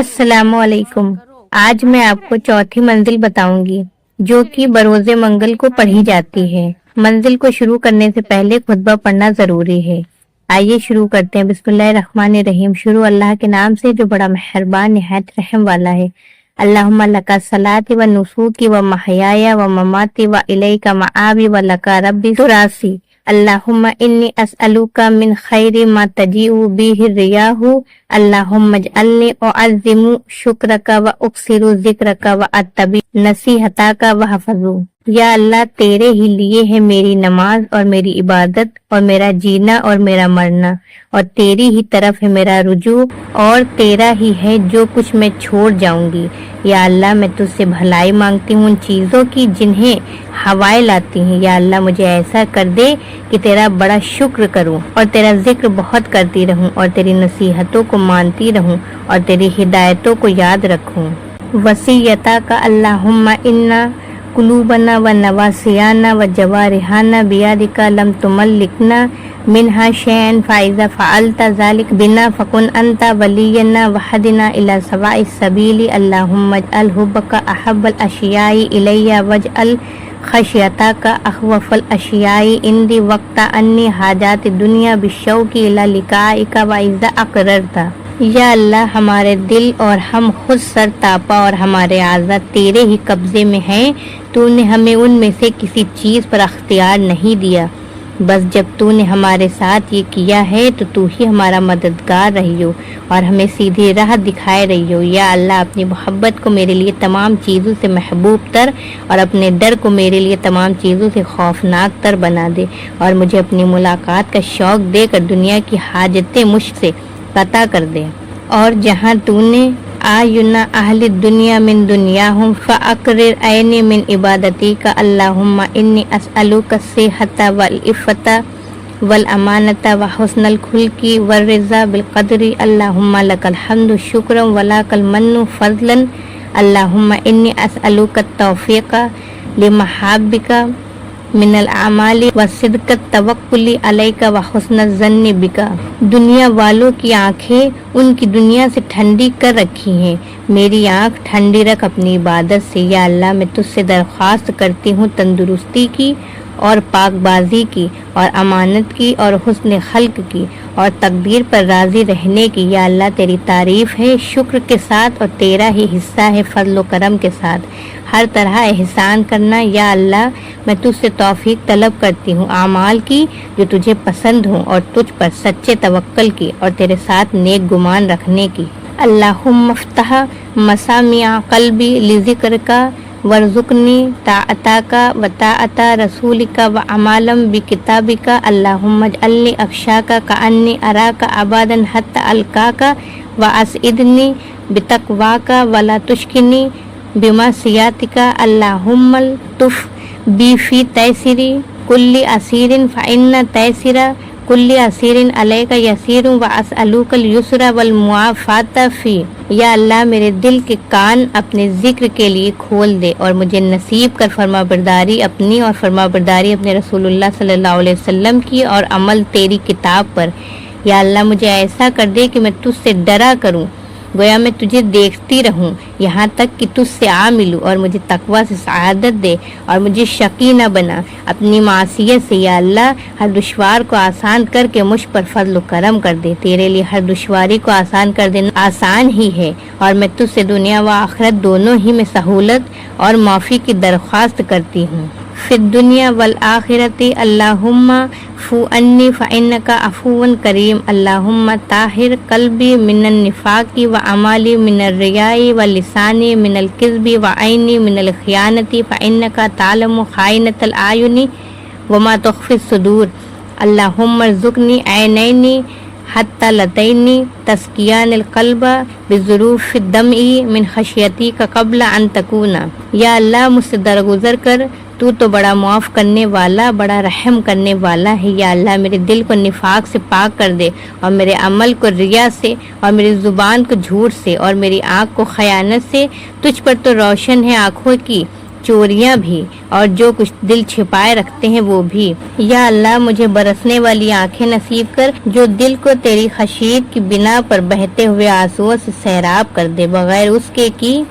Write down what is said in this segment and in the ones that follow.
السلام علیکم۔ آج میں آپ کو چوتھی منزل بتاؤں گی جو کہ بروز منگل کو پڑھی جاتی ہے۔ منزل کو شروع کرنے سے پہلے خطبہ پڑھنا ضروری ہے۔ آئیے شروع کرتے ہیں۔ بسم اللہ الرحمن الرحیم۔ شروع اللہ کے نام سے جو بڑا مہربان نہایت رحم والا ہے۔ اللہم لکا الصلاۃ و نسوکی و محیایا و مماتی و الیک معابی و لکا ربی تراسی۔ اللہم انی اسألوک من خیر ما تجیء بیہ الریاح۔ اللہم اجعلنی اعظم شکرک و اکثر ذکرک و اتبع نصیحتک و حفظ۔ یا اللہ تیرے ہی لیے ہے میری نماز اور میری عبادت اور میرا جینا اور میرا مرنا، اور تیری ہی طرف ہے میرا رجوع، اور تیرا ہی ہے جو کچھ میں چھوڑ جاؤں گی۔ یا اللہ میں تجھ سے بھلائی مانگتی ہوں ان چیزوں کی جنہیں ہوائیں لاتی ہیں۔ یا اللہ مجھے ایسا کر دے کہ تیرا بڑا شکر کروں اور تیرا ذکر بہت کرتی رہوں اور تیری نصیحتوں کو مانتی رہوں اور تیری ہدایتوں کو یاد رکھوں۔ وصیتا کا اللہم انا قلوبنا و نواسیانا و جوارحانا بیادک لم تملکنا منہا شیئا فاذا فعلت ذلک بنا فکن انت ولینا وحدنا الی سواء السبیل۔ اللہم اجعل حبک احب الاشیاء الی واجعل خشیتک اخوف الاشیاء عندی وقت انی حاجات الدنیا بالشوق الی لقائک و اذا اقررت۔ یا اللہ ہمارے دل اور ہم خود سر تاپا اور ہمارے اعضاء تیرے ہی قبضے میں ہیں۔ تو نے ہمیں ان میں سے کسی چیز پر اختیار نہیں دیا، بس جب تو نے ہمارے ساتھ یہ کیا ہے تو تو ہی ہمارا مددگار رہی ہو اور ہمیں سیدھی راہ دکھائے رہی ہو۔ یا اللہ اپنی محبت کو میرے لیے تمام چیزوں سے محبوب تر اور اپنے ڈر کو میرے لیے تمام چیزوں سے خوفناک تر بنا دے، اور مجھے اپنی ملاقات کا شوق دے کر دنیا کی حاجتیں مجھ سے قطع کر دے، اور جہاں تو نے آینا اہل الدنیا من دنیاہم فاقرر عینی من عبادتی کا۔ اللہم انی اسألوک الصحۃ والعفۃ والامانۃ وحسن الخلق والرضا بالقدر۔ اللہم لک الحمد شکرا ولک المن فضلا۔ اللہم انی اسألوک التوفیق لمحابک من الاعمال وصدق التوکل علیک وحسن الظن بک۔ دنیا والوں کی آنکھیں ان کی دنیا سے ٹھنڈی کر رکھی ہیں، میری آنکھ ٹھنڈی رکھ اپنی عبادت سے۔ یا اللہ میں تجھ سے درخواست کرتی ہوں تندرستی کی اور پاک بازی کی اور امانت کی اور حسن خلق کی اور تقدیر پر راضی رہنے کی۔ یا اللہ تیری تعریف ہے شکر کے ساتھ اور تیرا ہی حصہ ہے فضل و کرم کے ساتھ ہر طرح احسان کرنا۔ یا اللہ میں تجھ سے توفیق طلب کرتی ہوں اعمال کی جو تجھے پسند ہوں اور تجھ پر سچے توکل کی اور تیرے ساتھ نیک گمان رکھنے کی۔ اللہم افتح مسامع قلبی لذکرک وارزقنی طاعتک و طاعت رسولک و عملا بکتابک۔ اللہم اجعلنی اخشاک کانی اراک عبادا حتی القاک واسعدنی بتقواک ولا تشکنی بمعصیتک۔ اللہم الطف بی فی تیسیری کل اسیر فإن تیسیر کل اسیر علیک یسیر واسألوک الیسر والمعافات فی۔ یا اللہ میرے دل کے کان اپنے ذکر کے لیے کھول دے اور مجھے نصیب کر فرما برداری اپنی اور فرما برداری اپنے رسول اللہ صلی اللہ علیہ وسلم کی اور عمل تیری کتاب پر۔ یا اللہ مجھے ایسا کر دے کہ میں تجھ سے ڈرا کروں، گویا میں تجھے دیکھتی رہوں یہاں تک کہ تجھ سے آ ملوں، اور مجھے تقوی سے سعادت دے اور مجھے شقی نہ بنا اپنی معصیت سے۔ یا اللہ ہر دشوار کو آسان کر کے مجھ پر فضل و کرم کر دے، تیرے لیے ہر دشواری کو آسان کر دینا آسان ہی ہے، اور میں تجھ سے دنیا و آخرت دونوں ہی میں سہولت اور معافی کی درخواست کرتی ہوں۔ فی الدنیا والآخرت اللہم فو انی فإنک عفو کریم۔ اللہم طاہر قلبی من النفاق و اعمالی من الریاء و لسانی من الکذب و عینی من الخیانت فإنک تعلم خائنۃ الاعین وما تخفی الصدور۔ اللہم ارزقنی عینین حتی لتین تسکیان القلب بظروف الدمع من خشیتی کا قبل ان تکون۔ یا اللہ مجھ سے درگزر کر، تو بڑا معاف کرنے والا بڑا رحم کرنے والا ہے۔ یا اللہ میرے دل کو نفاق سے پاک کر دے اور میرے عمل کو ریا سے اور میری زبان کو جھوٹ سے اور میری آنکھ کو خیانت سے۔ تجھ پر تو روشن ہے آنکھوں کی چوریاں بھی اور جو کچھ دل چھپائے رکھتے ہیں وہ بھی۔ یا اللہ مجھے برسنے والی آنکھیں نصیب کر جو دل کو تیری خشیت کی بنا پر بہتے ہوئے آنسوؤں سے سیراب کر دے، بغیر اس کے کی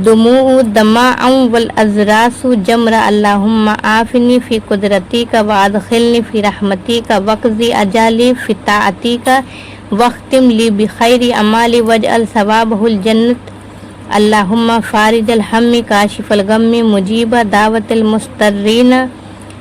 دموع دماء والازراس جمرہ۔ اللہم آفنی فی قدرتی کا وادخلنی فی رحمتی کا وقضی اجالی فی طاعتی کا واختم لی بخیر اعمالی واجعل ثوابہ الجنت۔ اللہم فارج الہم کاشف الغم مجیب دعوت المضطرین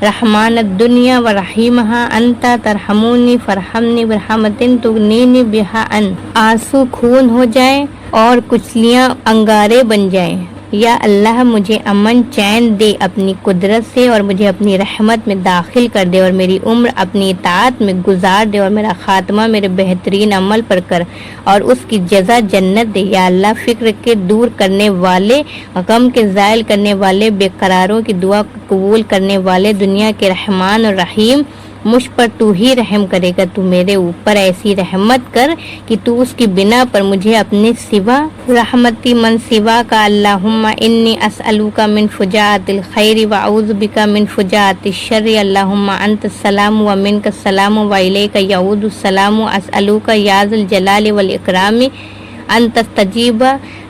رحمان الدنیا و رحیمہا انت ترحمونی فرحمنی برحمت تغنینی بہا ان۔ آنسو خون ہو جائیں اور کچلیاں انگارے بن جائیں۔ یا اللہ مجھے امن چین دے اپنی قدرت سے، اور مجھے اپنی رحمت میں داخل کر دے، اور میری عمر اپنی اطاعت میں گزار دے، اور میرا خاتمہ میرے بہترین عمل پر کر، اور اس کی جزا جنت دے۔ یا اللہ فکر کے دور کرنے والے، غم کے زائل کرنے والے، بے قراروں کی دعا کو قبول کرنے والے، دنیا کے رحمان اور رحیم، مجھ پر تو ہی رحم کرے گا۔ تو میرے اوپر ایسی رحمت کر کہ تو اس کی بنا پر مجھے اپنے سوا رحمتی من سوا کا۔ اللہم انی اسألوک من فجاعت الخیر واعوذ بک من فجاعت الشر۔ اللہم انت السلام و منک السلام و الیک یعود السلام۔ اسألوک یا ذا الجلال والاکرام ان تستجیب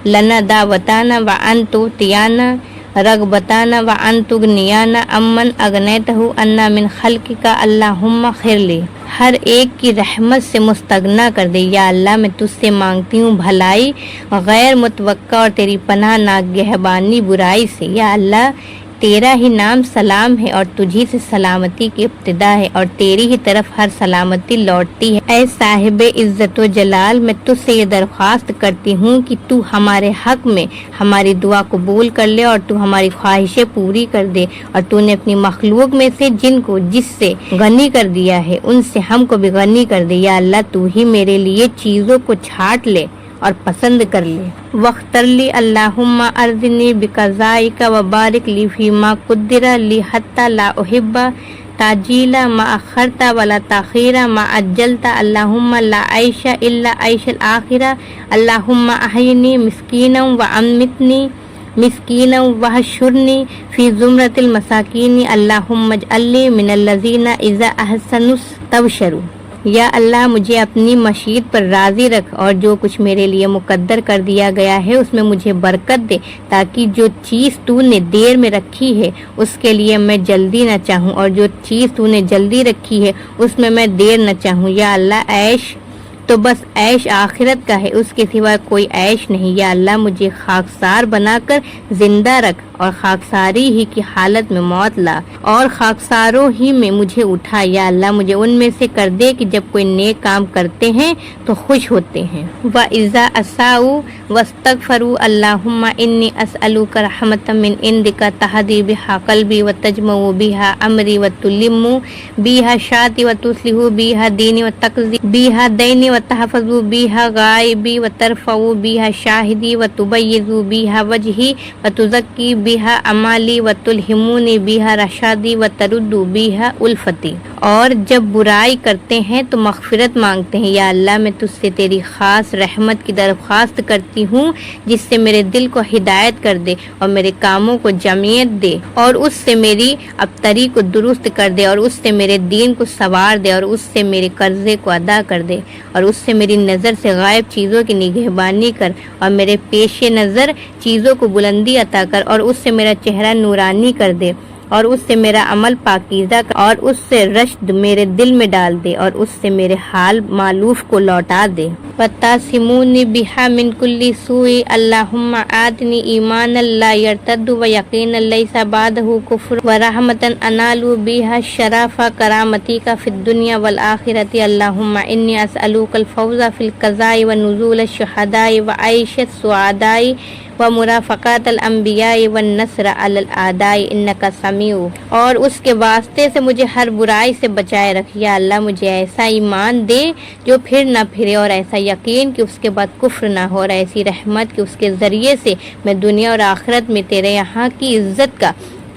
لنا دعوتانا وان تعطینا رغبتانا وان تغنیانا امن اغنیتہ انا من خلقک۔ اللہم خیر لی، ہر ایک کی رحمت سے مستغنا کر دے۔ یا اللہ میں تجھ سے مانگتی ہوں بھلائی غیر متوقع اور تیری پناہ ناگہبانی برائی سے۔ یا اللہ تیرا ہی نام سلام ہے اور تجھی سے سلامتی کی ابتدا ہے، اور تیری ہی طرف ہر سلامتی لوٹتی ہے۔ اے صاحب عزت و جلال، میں تجھ سے یہ درخواست کرتی ہوں کہ تو ہمارے حق میں ہماری دعا قبول کر لے، اور تو ہماری خواہشیں پوری کر دے، اور تو نے اپنی مخلوق میں سے جن کو جس سے غنی کر دیا ہے ان سے ہم کو بھی غنی کر دے۔ یا اللہ تو ہی میرے لیے چیزوں کو چھانٹ لے اور پسند کر لے۔ واختر لی اللہم ارزنی بقضائک وبارک لی فیما قدر لی حتی لا احب تاجیل ما اخرت ولا تاخیر ما اجلت۔ اللہم لا عیش الا عیش الآخرہ۔ اللہم احینی مسکینا وامتنی مسکینا وحشرنی فی زمرۃ المساکین۔ اللہم اجعلنی من الذین اذا احسنوا استبشروا۔ یا اللہ مجھے اپنی مشیت پر راضی رکھ، اور جو کچھ میرے لیے مقدر کر دیا گیا ہے اس میں مجھے برکت دے، تاکہ جو چیز تو نے دیر میں رکھی ہے اس کے لیے میں جلدی نہ چاہوں، اور جو چیز تو نے جلدی رکھی ہے اس میں دیر نہ چاہوں۔ یا اللہ عیش تو بس عیش آخرت کا ہے، اس کے سوا کوئی عیش نہیں۔ یا اللہ مجھے خاکسار بنا کر زندہ رکھ، اور خاکساری ہی کی حالت میں موت لا، اور خاکساروں ہی میں مجھے اٹھا۔ یا اللہ مجھے ان میں سے کر دے کہ جب کوئی نیک کام کرتے ہیں تو خوش ہوتے ہیں۔ وَإِذَا أَسَاءُوا وَاسْتَغْفَرُوا اللَّهُمَّ إِنِّي أَسْأَلُكَ رَحْمَةً مِّنْ عِندِكَ تَهْدِي بِهَا قَلْبِي وَتَجْمَعُ بِهَا أَمْرِي وَتُلِمُّ بِهَا شَاتِي وَتُصْلِحُ بِهَا دِينِي وَتَقْضِي بِهَا دَيْنِي وَتَحْفَظُ بِهَا غَائِبِي وَتَرْفَعُ بِهَا شَاهِدِي وَتُبَيِّضُ بِهَا وَجْهِي وَتُزَكِّي بِهَا عملی وتلہمونی بِهَا رشادی وترد بِهَا الفتی۔ اور جب برائی کرتے ہیں تو مغفرت مانگتے ہیں۔ یا اللہ میں تجھ سے تیری خاص رحمت کی درخواست کرتی ہوں، جس سے میرے دل کو ہدایت کر دے، اور میرے کاموں کو جمعیت دے، اور اس سے میری ابتری کو درست کر دے، اور اس سے میرے دین کو سنوار دے، اور اس سے میرے قرضے کو ادا کر دے، اور اس سے میری نظر سے غائب چیزوں کی نگہبانی کر، اور میرے پیش نظر چیزوں کو بلندی عطا کر، اور اس سے میرا چہرہ نورانی کر دے، اور اس سے میرا عمل پاکیزہ کر، اور اس سے رشد میرے دل میں ڈال دے، اور اس سے میرے حال مالوف کو لوٹا دے۔ وَتَعْصِمُونِي بِهَا مِنْ كُلِّ سُوءٍ۔ اللہم آتنی ایمانا لا يرتد ویقینا لیس بعدہ کفر ورحمة انال بها شرف کرامتک فی الدنیا والآخرۃ۔ اللہم انی اسألوک الفوز فی القضاء ونزول الشہداء وعیش السعداء ومرافقات الانبیاء والنصر علی الاعداء انک سمیع۔ اور اس کے واسطے سے مجھے ہر برائی سے بچائے رکھ۔ یا اللہ مجھے ایسا ایمان دے جو پھر نہ پھرے، اور ایسا یقین کہ اس کے بعد کفر نہ ہو، اور ایسی رحمت کہ اس کے ذریعے سے میں دنیا اور آخرت میں تیرے یہاں کی عزت کا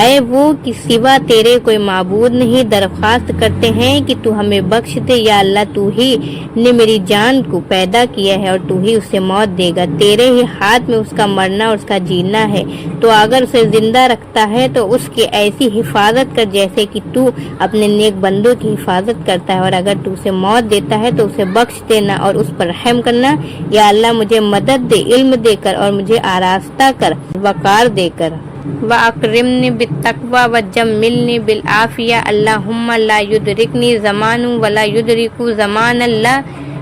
اے وہ کہ سوا تیرے کوئی معبود نہیں، درخواست کرتے ہیں کہ تو ہمیں بخش دے۔ یا اللہ تو ہی نے میری جان کو پیدا کیا ہے اور تو ہی اسے موت دے گا، تیرے ہی ہاتھ میں اس کا مرنا اور اس کا جینا ہے، تو اگر اسے زندہ رکھتا ہے تو اس کی ایسی حفاظت کر جیسے کہ تو اپنے نیک بندوں کی حفاظت کرتا ہے، اور اگر تو اسے موت دیتا ہے تو اسے بخش دینا اور اس پر رحم کرنا۔ یا اللہ مجھے مدد دے، علم دے کر اور مجھے آراستہ کر، وقار دے کر۔ وَأَكْرِمْنِي بِالتَّقْوَى وَجَمِّلْنِي بِالْعَافِيَةِ اللهم لا يدركني زمان ولا يدرك زمانا لا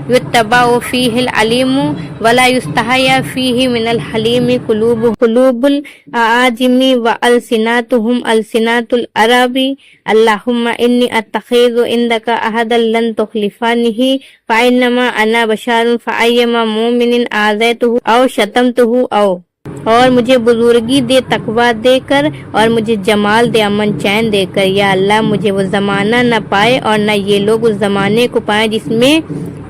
يتبع فيه العليم ولا يستحيا فيه من الحليم قلوب الأعاجم وألسنتهم ألسنة العرب اللهم إني أتخذ عندك عهدا لن تخلفنه فإنما أنا بشر فأيما مؤمن آذيته أو شتمته اور مجھے بزرگی دے، تقوی دے کر، اور مجھے جمال دے، امن چین دے کر۔ یا اللہ مجھے وہ زمانہ نہ پائے اور نہ یہ لوگ اس زمانے کو پائیں جس میں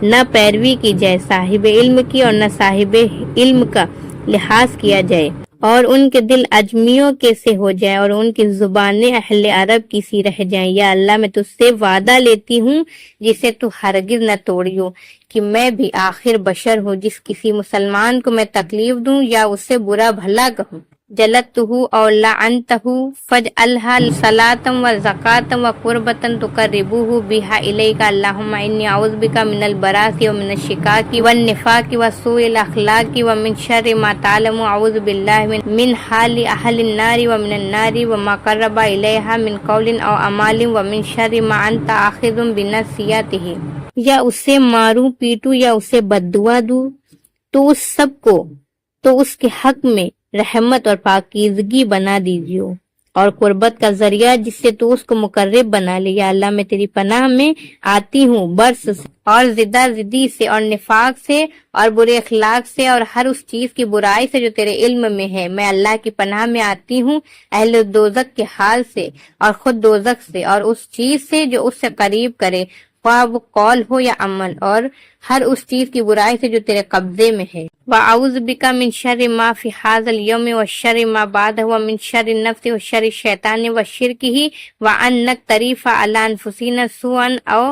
نہ پیروی کی جائے صاحب علم کی اور نہ صاحب علم کا لحاظ کیا جائے، اور ان کے دل اجمیوں کے سے ہو جائے اور ان کی زبانیں اہل عرب کی سی رہ جائیں۔ یا اللہ میں تجھ سے وعدہ لیتی ہوں جسے تو ہرگز نہ توڑیو کہ میں بھی آخر بشر ہوں، جس کسی مسلمان کو میں تکلیف دوں یا اس سے برا بھلا کہوں، جلدتہ او لعنتہ فاجعلھا صلاۃ و زکاۃ و قربۃ تقربہ بہا الیک اللہم انی اعوذ بک من البراس ومن الشقاق والنفاق وسوء الاخلاق ومن شر ما تعلم، اعوذ باللہ من حال اہل النار ومن النار وما قرب الیہا من قول او اعمال ومن شر ما انت آخذ بناصیتہ۔ یا اسے ماروں پیٹوں یا اسے بد دعا دوں تو اس کے حق میں رحمت اور پاکیزگی بنا دیجیے اور قربت کا ذریعہ جس سے تو اس کو مقرب بنا لے۔ یا اللہ میں تیری پناہ میں آتی ہوں برس سے اور زدہ زدی سے اور نفاق سے اور برے اخلاق سے اور ہر اس چیز کی برائی سے جو تیرے علم میں ہے۔ میں اللہ کی پناہ میں آتی ہوں اہل دوزخ کے حال سے اور خود دوزخ سے اور اس چیز سے جو اس سے قریب کرے، خواہ وہ قول ہو یا عمل، اور ہر اس چیز کی برائی سے جو تیرے قبضے میں ہے۔ وَأَعُوذُ بِكَ مِن شَرِّ مَا فِي هَٰذَا الْيَوْمِ وَشَرِّ مَا بَعْدَهُ وَمِن شَرِّ النَّفْسِ وَشَرِّ الشَّيْطَانِ وَشِرْكِهِ وَأَن نَّقْتَرِفَ عَلَىٰ أَنفُسِنَا سُوءًا أَوْ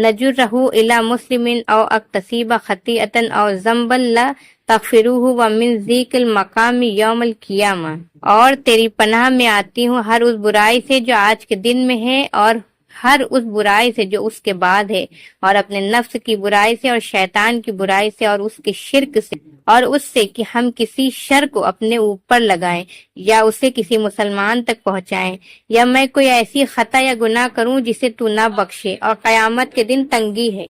نَجُرَّهُ إِلَىٰ مُسْلِمٍ أَوْ أَكْتَسِبَ خَطِيئَةً أَوْ ذَنبًا لَّا تَغْفِرُهُ وَمِن ذِيقِ الْمَقَامِ يَوْمَ الْقِيَامَةِ۔ اور تیری پناہ میں آتی ہوں ہر اس برائی سے جو آج کے دن میں ہے اور ہر اس برائی سے جو اس کے بعد ہے، اور اپنے نفس کی برائی سے اور شیطان کی برائی سے اور اس کے شرک سے اور اس سے کہ ہم کسی شر کو اپنے اوپر لگائیں یا اسے کسی مسلمان تک پہنچائیں، یا میں کوئی ایسی خطا یا گناہ کروں جسے تو نہ بخشے اور قیامت کے دن تنگی ہے۔